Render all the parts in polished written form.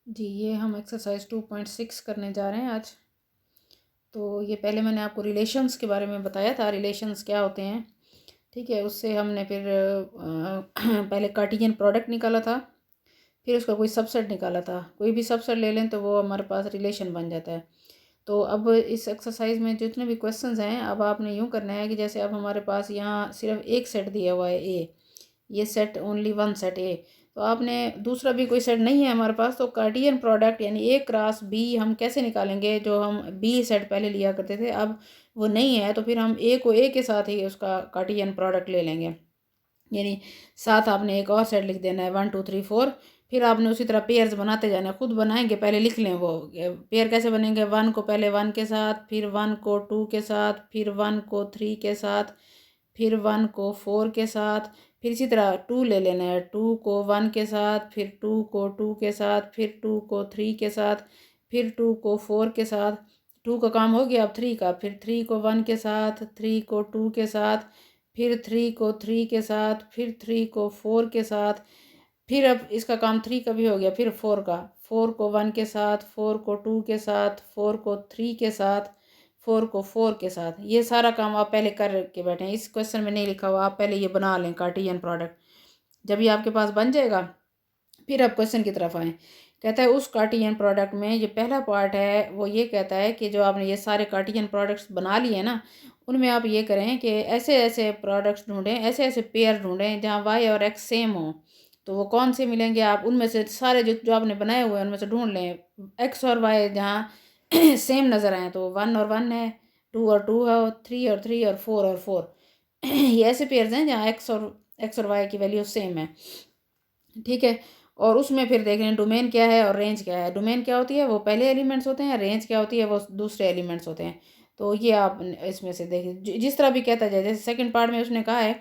जी, ये हम एक्सरसाइज 2.6 करने जा रहे हैं आज। तो ये पहले मैंने आपको रिलेशंस के बारे में बताया था, रिलेशंस क्या होते हैं। ठीक है, उससे हमने फिर पहले कार्टेशियन प्रोडक्ट निकाला था, फिर उसका कोई सबसेट निकाला था। कोई भी सबसेट ले लें तो वो हमारे पास रिलेशन बन जाता है। तो अब इस एक्सरसाइज में जितने भी क्वेश्चंस हैं, अब आपने यूँ करना है कि जैसे अब हमारे पास यहाँ सिर्फ एक सेट दिया हुआ है ए, ये सेट ओनली वन सेट ए। तो आपने दूसरा भी कोई सेट नहीं है हमारे पास, तो कार्टेशियन प्रोडक्ट यानी ए क्रॉस बी हम कैसे निकालेंगे। जो हम बी सेट पहले लिया करते थे, अब वो नहीं है, तो फिर हम ए को ए के साथ ही उसका कार्टेशियन प्रोडक्ट ले लेंगे। यानी साथ आपने एक और सेट लिख देना है 1 2 3 4। फिर आपने उसी तरह पेयर्स बनाते जाना है। खुद बनाएंगे, पहले लिख लें वो पेयर कैसे बनेंगे। वन को पहले वन के साथ, फिर वन को टू के साथ, फिर वन को थ्री के साथ, फिर वन को फोर के साथ। फिर इसी तरह टू ले लेना है, टू को वन के साथ, फिर टू को टू के साथ, फिर टू को थ्री के साथ, फिर टू को फोर के साथ। टू का काम हो गया, अब थ्री का। फिर थ्री को वन के साथ, थ्री को टू के साथ, फिर थ्री को थ्री के साथ, फिर थ्री को फोर के साथ। फिर अब इसका काम थ्री का भी हो गया, फिर फोर का। फोर को वन के साथ, फोर को टू के साथ, फोर को थ्री के साथ, फोर को फोर के साथ। ये सारा काम आप पहले कर के बैठे हैं, इस क्वेश्चन में नहीं लिखा हुआ, आप पहले ये बना लें कार्टेशियन प्रोडक्ट। जब ये आपके पास बन जाएगा, फिर आप क्वेश्चन की तरफ आएँ। कहता है उस कार्टेशियन प्रोडक्ट में ये पहला पार्ट है, वो ये कहता है कि जो आपने ये सारे कार्टेशियन प्रोडक्ट्स बना लिए हैं ना, उनमें आप ये करें कि ऐसे ऐसे प्रोडक्ट्स ढूंढें, ऐसे ऐसे पेयर ढूंढें जहाँ वाई और एक्स सेम हो। तो वो कौन से मिलेंगे, आप उनमें से सारे जो जो आपने बनाए हुए हैं उनमें से ढूंढ लें। एक्स और वाई जहाँ सेम नज़र आए, तो वन और वन है, टू और टू है, थ्री और थ्री, और फोर और फोर। ये ऐसे पेयर्स हैं जहाँ एक्स और वाई की वैल्यू सेम है। ठीक है। और उसमें फिर देख रहे हैं डोमेन क्या है और रेंज क्या है। डोमेन क्या होती है, वो पहले एलिमेंट्स होते हैं। रेंज क्या होती है, वो दूसरे एलिमेंट्स होते हैं। तो ये आप इसमें से देखें, जिस तरह भी कहता जाए। जैसे सेकंड पार्ट में उसने कहा है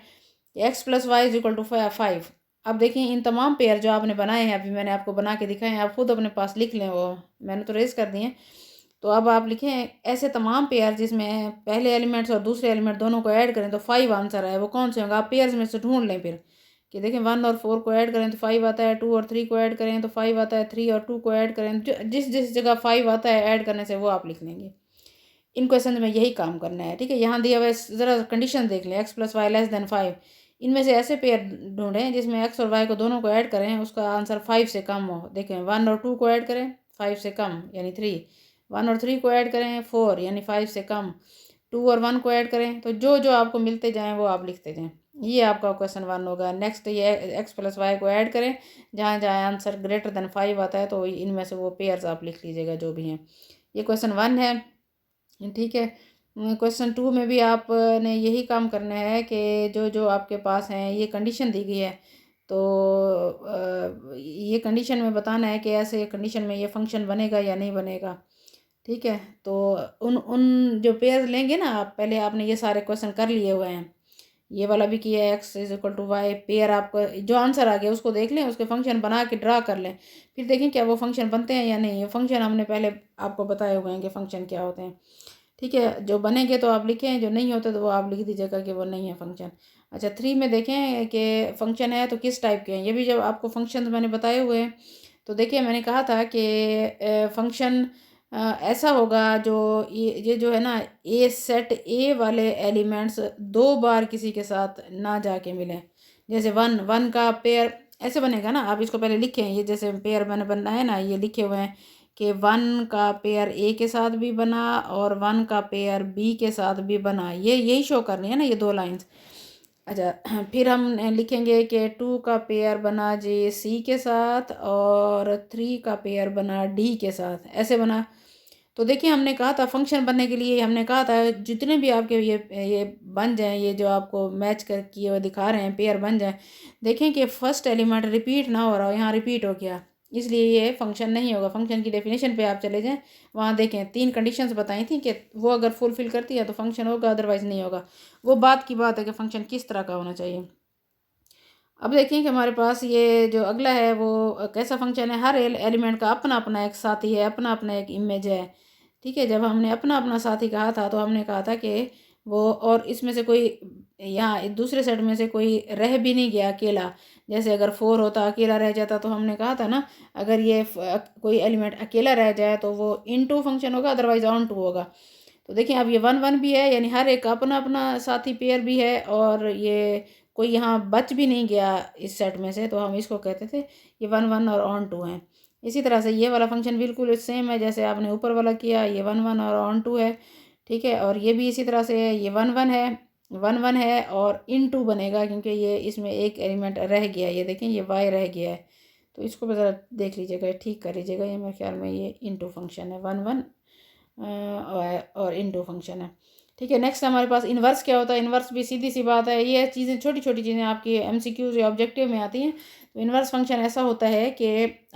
X plus Y is equal to 5। अब देखिए इन तमाम पेयर जो आपने बनाए हैं, अभी मैंने आपको बना के दिखाए हैं, आप खुद अपने पास लिख लें। वो मैंने तो रेज कर दिए। तो अब आप लिखें ऐसे तमाम पेयर जिसमें पहले एलिमेंट्स और दूसरे एलिमेंट दोनों को ऐड करें तो 5 आंसर आए। वो कौन से होंगे, आप पेयर्स में से ढूंढ लें फिर। कि देखें वन और फोर को ऐड करें तो 5 आता है, टू और थ्री को ऐड करें तो 5 आता है, थ्री और टू को ऐड करें, जिस जिस जगह 5 आता है ऐड करने से वो आप लिख लेंगे। इन क्वेश्चन में यही काम करना है। ठीक है, यहाँ दिया हुआ ज़रा कंडीशन देख लें, X plus Y less than 5। इनमें से ऐसे पेयर ढूंढें जिसमें एक्स और वाई को दोनों को ऐड करें, उसका आंसर 5 से कम हो। देखें वन और टू को ऐड करें 5 से कम यानी 3, वन और थ्री को ऐड करें 4 यानी 5 से कम, टू और वन को ऐड करें। तो जो जो आपको मिलते जाएँ वो आप लिखते जाएँ। ये आपका क्वेश्चन वन होगा। नेक्स्ट ये एक्स प्लस वाई को ऐड करें, जहाँ जहाँ आंसर ग्रेटर देन 5 आता है तो इनमें से वो पेयर्स आप लिख लीजिएगा जो भी हैं। ये क्वेश्चन वन है। ठीक है। क्वेश्चन टू में भी आपने यही काम करना है कि जो जो आपके पास हैं ये कंडीशन दी गई है, तो ये कंडीशन में बताना है कि ऐसे कंडीशन में ये फंक्शन बनेगा या नहीं बनेगा। ठीक है। तो उन उन जो पेयर लेंगे ना, आप पहले आपने ये सारे क्वेश्चन कर लिए हुए हैं। ये वाला भी किया है, X is equal to Y. Pair आपको जो आंसर आ गया उसको देख लें, उसके फंक्शन बना के ड्रा कर लें। फिर देखें क्या वो फंक्शन बनते हैं या नहीं। ये फंक्शन हमने पहले आपको बताए हुए हैं कि फंक्शन क्या होते हैं। ठीक है, जो बनेंगे तो आप लिखें, जो नहीं होते तो वो आप लिख दीजिएगा कि वो नहीं है फंक्शन। अच्छा, थ्री में देखें कि फंक्शन है तो किस टाइप के हैं। ये भी जब आपको फंक्शन मैंने बताए हुए हैं, तो देखिए मैंने कहा था कि फंक्शन ऐसा होगा जो ये जो है ना, ए सेट ए वाले एलिमेंट्स दो बार किसी के साथ ना जाके मिलें। जैसे वन वन का पेयर ऐसे बनेगा ना, आप इसको पहले लिखें। ये जैसे पेयर मैंने बनना है ना, ये लिखे हुए हैं कि वन का पेयर ए के साथ भी बना और वन का पेयर बी के साथ भी बना। ये यही शो करनी है ना, ये दो लाइंस। अच्छा, फिर हम लिखेंगे कि टू का पेयर बना जी सी के साथ और थ्री का पेयर बना डी के साथ, ऐसे बना। तो देखिए हमने कहा था फंक्शन बनने के लिए, हमने कहा था जितने भी आपके ये बन जाएं, ये जो आपको मैच कर किए हुए दिखा रहे हैं पेयर बन जाएं, देखें कि फर्स्ट एलिमेंट रिपीट ना हो रहा हो। यहाँ रिपीट हो गया, इसलिए ये फंक्शन नहीं होगा। फंक्शन की डेफिनेशन पे आप चले जाएं, वहाँ देखें तीन कंडीशंस बताई थी कि वो अगर फुलफिल करती है तो फंक्शन होगा, अदरवाइज़ नहीं होगा। वो बात की बात है कि फंक्शन किस तरह का होना चाहिए। अब देखिए कि हमारे पास ये जो अगला है वो कैसा फंक्शन है। हर एलिमेंट का अपना अपना एक साथी है, अपना अपना एक इमेज है। ठीक है, जब हमने अपना अपना साथी कहा था तो हमने कहा था कि वो, और इसमें से कोई यहाँ दूसरे सेट में से कोई रह भी नहीं गया अकेला। जैसे अगर 4 होता अकेला रह जाता, तो हमने कहा था ना, अगर ये कोई एलिमेंट अकेला रह जाए तो वो इनटू फंक्शन होगा, अदरवाइज ऑन टू होगा। तो देखिए अब ये 1 1 भी है, यानी हर एक का अपना अपना साथी पेयर भी है, और ये कोई यहाँ बच भी नहीं गया इस सेट में से, तो हम इसको कहते थे ये 1 1 और ऑन टू हैं। इसी तरह से ये वाला फंक्शन बिल्कुल सेम है जैसे आपने ऊपर वाला किया, ये 1 1 और ऑन टू है, ठीक है। और ये भी इसी तरह से है, ये 1 1 है, 1 1 है और इन टू बनेगा, क्योंकि ये इसमें एक एलिमेंट रह गया, ये देखें ये वाई रह गया है। तो इसको ज़रा देख लीजिएगा, ठीक कर लीजिएगा, ये मेरे ख्याल में ये इनटू फंक्शन है, 1 1 और इनटू फंक्शन है, ठीक है। नेक्स्ट हमारे पास इन्वर्स क्या होता है। इन्वर्स भी सीधी सी बात है, ये चीज़ें छोटी छोटी चीज़ें आपकी एमसीक्यूज या ऑब्जेक्टिव में आती हैं। तो इन्वर्स फंक्शन ऐसा होता है कि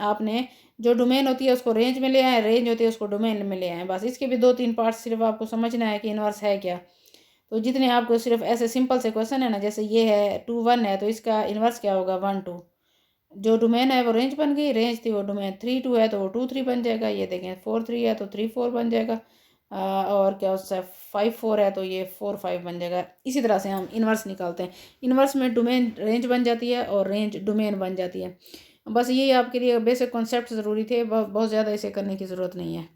आपने जो डोमेन होती है उसको रेंज में ले आए, रेंज होती है उसको डोमेन में ले आए, बस। इसके भी 2 3 पार्ट्स सिर्फ आपको समझना है कि इन्वर्स है क्या। तो जितने आपको सिर्फ ऐसे सिंपल से क्वेश्चन है ना, जैसे ये है 2 1 है, तो इसका इन्वर्स क्या होगा, 1 2। जो डोमेन है वो रेंज बन गई, रेंज थी वो डोमेन 3 2 है तो वो 2 3 बन जाएगा। ये देखें 4 3 है तो 3 4 बन जाएगा, और क्या उससे 5 4 है तो ये 4 5 बन जाएगा। इसी तरह से हम इन्वर्स निकालते हैं। इन्वर्स में डोमेन रेंज बन जाती है और रेंज डोमेन बन जाती है। बस यही आपके लिए बेसिक कॉन्सेप्ट ज़रूरी थे, बहुत ज़्यादा इसे करने की ज़रूरत नहीं है।